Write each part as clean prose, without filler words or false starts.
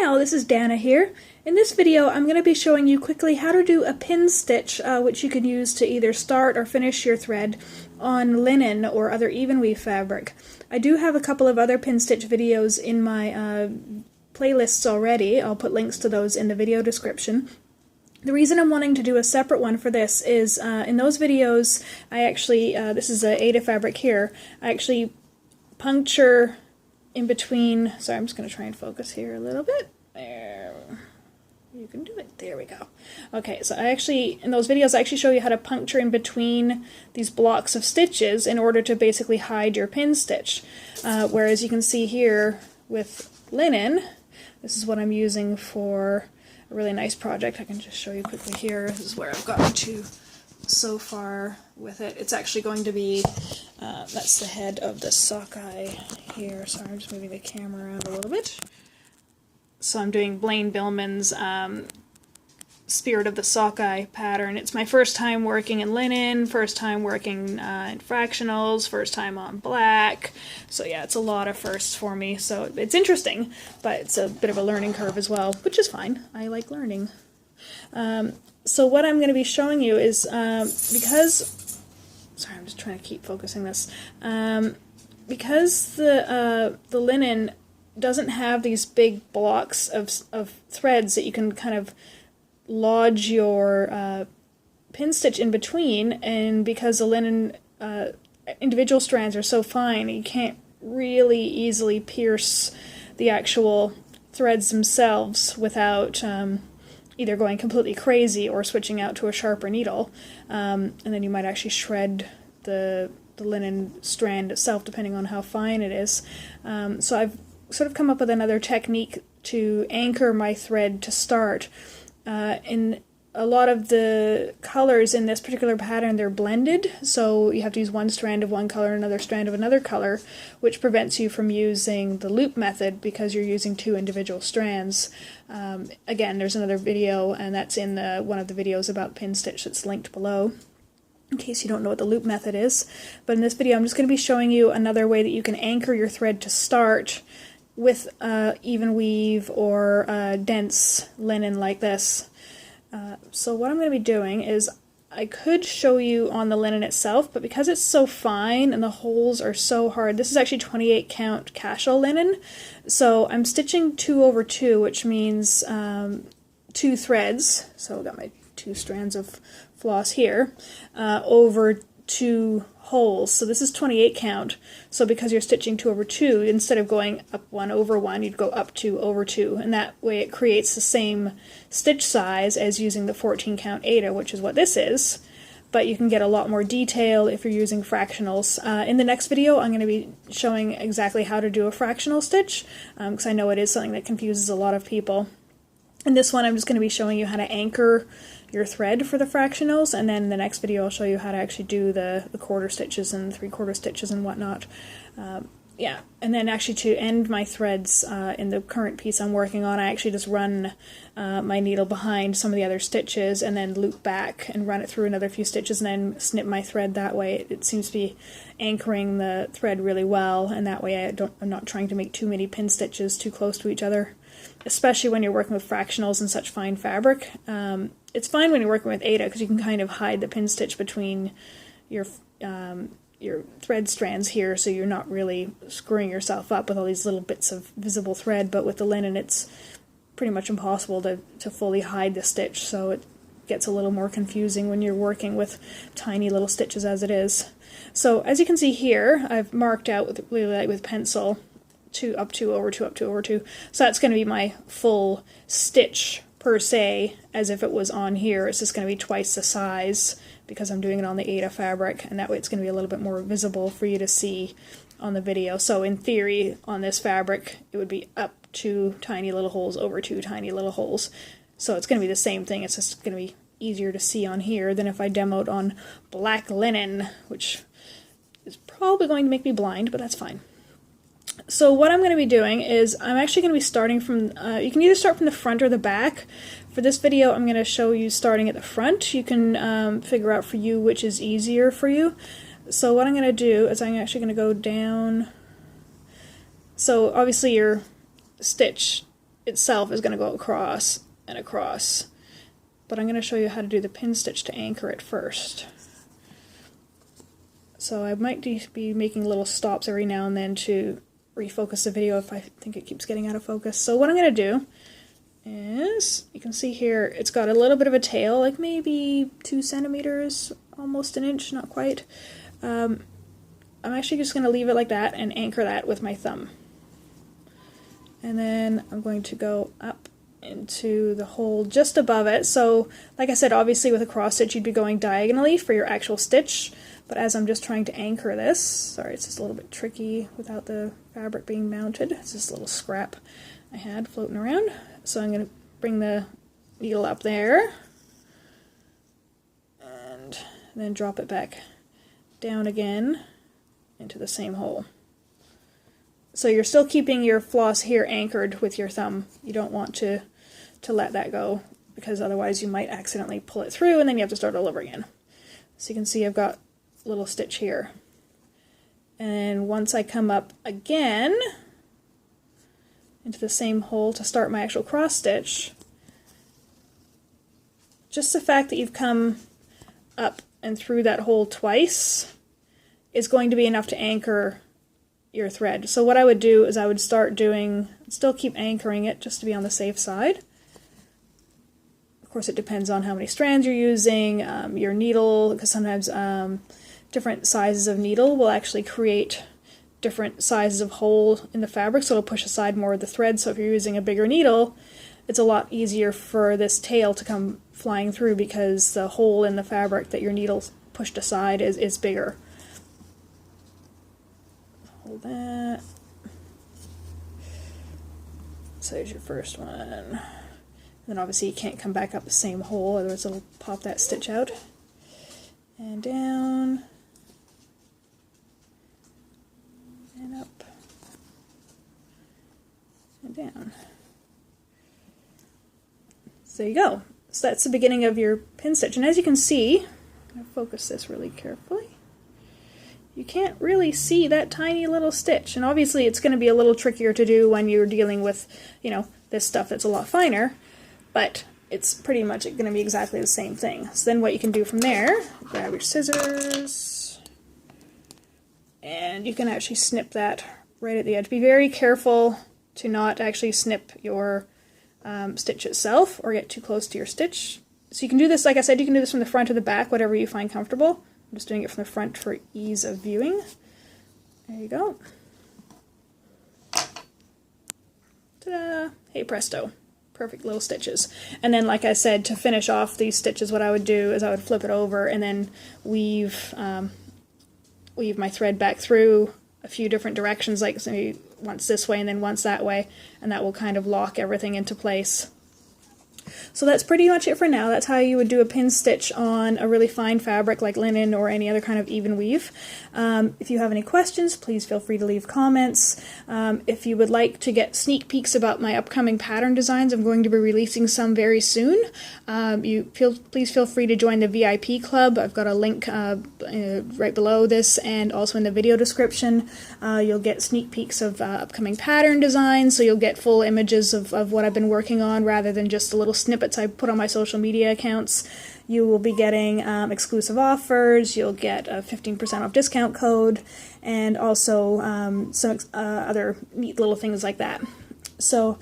Hi all, this is Dana here. In this video I'm going to be showing you quickly how to do a pin stitch which you can use to either start or finish your thread on linen or other Evenweave fabric. I do have a couple of other pin stitch videos in my playlists already. I'll put links to those in the video description. The reason I'm wanting to do a separate one for this is in those videos I actually, this is a Aida fabric here, I actually puncture in between. Sorry, I'm just going to try and focus here a little bit. There. You can do it. There we go. Okay, so I actually, in those videos, I actually show you how to puncture in between these blocks of stitches in order to basically hide your pin stitch. Whereas you can see here with linen, this is what I'm using for a really nice project. I can just show you quickly here. This is where I've gotten to so far with it. It's actually going to be, that's the head of the sockeye here. Sorry, I'm just moving the camera around a little bit. So I'm doing Blaine Billman's Spirit of the Sockeye pattern. It's my first time working in linen, first time working in fractionals, first time on black. So yeah, it's a lot of firsts for me. So it's interesting, but it's a bit of a learning curve as well, which is fine. I like learning. So what I'm going to be showing you is, because, sorry, I'm just trying to keep focusing this, because the linen doesn't have these big blocks of threads that you can kind of lodge your pin stitch in between, and because the linen individual strands are so fine, you can't really easily pierce the actual threads themselves without either going completely crazy or switching out to a sharper needle, and then you might actually shred the linen strand itself depending on how fine it is. So I've sort of come up with another technique to anchor my thread to start. In a lot of the colors in this particular pattern, they're blended, so you have to use one strand of one color and another strand of another color, which prevents you from using the loop method because you're using two individual strands. Again, there's another video, and that's in one of the videos about pin stitch that's linked below, in case you don't know what the loop method is. But in this video I'm just going to be showing you another way that you can anchor your thread to start with even weave or dense linen like this. So what I'm going to be doing is, I could show you on the linen itself, but because it's so fine and the holes are so hard, this is actually 28 count casual linen, so I'm stitching 2 over 2, which means 2 threads, so I've got my 2 strands of floss here, over 2 holes. So this is 28 count, so because you're stitching 2 over 2, instead of going up 1 over 1, you'd go up 2 over 2, and that way it creates the same stitch size as using the 14 count Aida, which is what this is, but you can get a lot more detail if you're using fractionals. In the next video I'm going to be showing exactly how to do a fractional stitch, because I know it is something that confuses a lot of people. In this one I'm just going to be showing you how to anchor your thread for the fractionals, and then in the next video I'll show you how to actually do the quarter stitches and 3/4 stitches and whatnot. Yeah, and then actually to end my threads in the current piece I'm working on, I actually just run my needle behind some of the other stitches and then loop back and run it through another few stitches and then snip my thread that way. It seems to be anchoring the thread really well, and that way I'm not trying to make too many pin stitches too close to each other, especially when you're working with fractionals and such fine fabric. It's fine when you're working with Aida because you can kind of hide the pin stitch between your thread strands here, so you're not really screwing yourself up with all these little bits of visible thread, but with the linen it's pretty much impossible to fully hide the stitch, so it gets a little more confusing when you're working with tiny little stitches as it is. So as you can see here, I've marked out with really light with pencil 2 up 2 over 2 up 2 over 2, so that's going to be my full stitch per se, as if it was on here. It's just going to be twice the size because I'm doing it on the Aida fabric, and that way it's going to be a little bit more visible for you to see on the video. So in theory on this fabric it would be up 2 tiny little holes over 2 tiny little holes, so it's going to be the same thing. It's just going to be easier to see on here than if I demoed on black linen, which is probably going to make me blind, but that's fine. So what I'm going to be doing is I'm actually going to be starting from, you can either start from the front or the back. For this video I'm going to show you starting at the front. You can figure out for you which is easier for you. So what I'm going to do is I'm actually going to go down. So obviously your stitch itself is going to go across and across. But I'm going to show you how to do the pin stitch to anchor it first. So I might be making little stops every now and then to refocus the video if I think it keeps getting out of focus. So what I'm going to do is, you can see here, it's got a little bit of a tail, like maybe 2 centimeters, almost an inch, not quite. I'm actually just going to leave it like that and anchor that with my thumb. And then I'm going to go up into the hole just above it. So, like I said, obviously with a cross stitch you'd be going diagonally for your actual stitch, but as I'm just trying to anchor this, sorry, it's just a little bit tricky without the fabric being mounted. It's just a little scrap I had floating around. So I'm going to bring the needle up there and then drop it back down again into the same hole. So you're still keeping your floss here anchored with your thumb. You don't want to let that go, because otherwise you might accidentally pull it through and then you have to start all over again. So you can see I've got a little stitch here. And once I come up again into the same hole to start my actual cross stitch, just the fact that you've come up and through that hole twice is going to be enough to anchor your thread. So what I would do is I would start doing, still keep anchoring it just to be on the safe side. Of course it depends on how many strands you're using, your needle, because sometimes different sizes of needle will actually create different sizes of hole in the fabric, so it'll push aside more of the thread. So if you're using a bigger needle, it's a lot easier for this tail to come flying through because the hole in the fabric that your needle pushed aside is bigger. Hold that. So there's your first one. And then obviously you can't come back up the same hole, otherwise it'll pop that stitch out. And down. And up. And down. So there you go. So that's the beginning of your pin stitch. And as you can see, I'm going to focus this really carefully. You can't really see that tiny little stitch. And obviously it's going to be a little trickier to do when you're dealing with, you know, this stuff that's a lot finer, but it's pretty much going to be exactly the same thing. So then what you can do from there, grab your scissors, and you can actually snip that right at the edge. Be very careful to not actually snip your stitch itself or get too close to your stitch. So you can do this, like I said, you can do this from the front or the back, whatever you find comfortable. I'm just doing it from the front for ease of viewing. There you go. Ta-da! Hey presto. Perfect little stitches. And then, like I said, to finish off these stitches, what I would do is I would flip it over and then weave my thread back through a few different directions, like maybe once this way and then once that way, and that will kind of lock everything into place. So that's pretty much it for now. That's how you would do a pin stitch on a really fine fabric like linen or any other kind of even weave. If you have any questions, please feel free to leave comments. If you would like to get sneak peeks about my upcoming pattern designs, I'm going to be releasing some very soon. Please feel free to join the VIP club. I've got a link right below this and also in the video description. You'll get sneak peeks of upcoming pattern designs, so you'll get full images of what I've been working on rather than just the little snippets I put on my social media accounts. You will be getting exclusive offers, you'll get a 15% off discount code, and also some other neat little things like that. So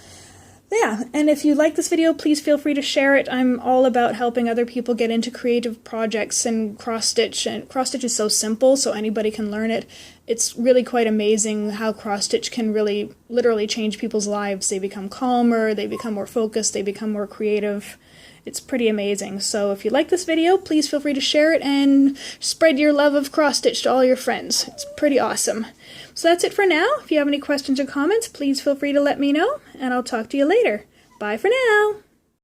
yeah, and if you like this video, please feel free to share it. I'm all about helping other people get into creative projects and cross-stitch. And cross-stitch is so simple, so anybody can learn it. It's really quite amazing how cross-stitch can really, literally change people's lives. They become calmer, they become more focused, they become more creative. It's pretty amazing. So if you like this video, please feel free to share it and spread your love of cross-stitch to all your friends. It's pretty awesome. So that's it for now. If you have any questions or comments, please feel free to let me know, and I'll talk to you later. Bye for now!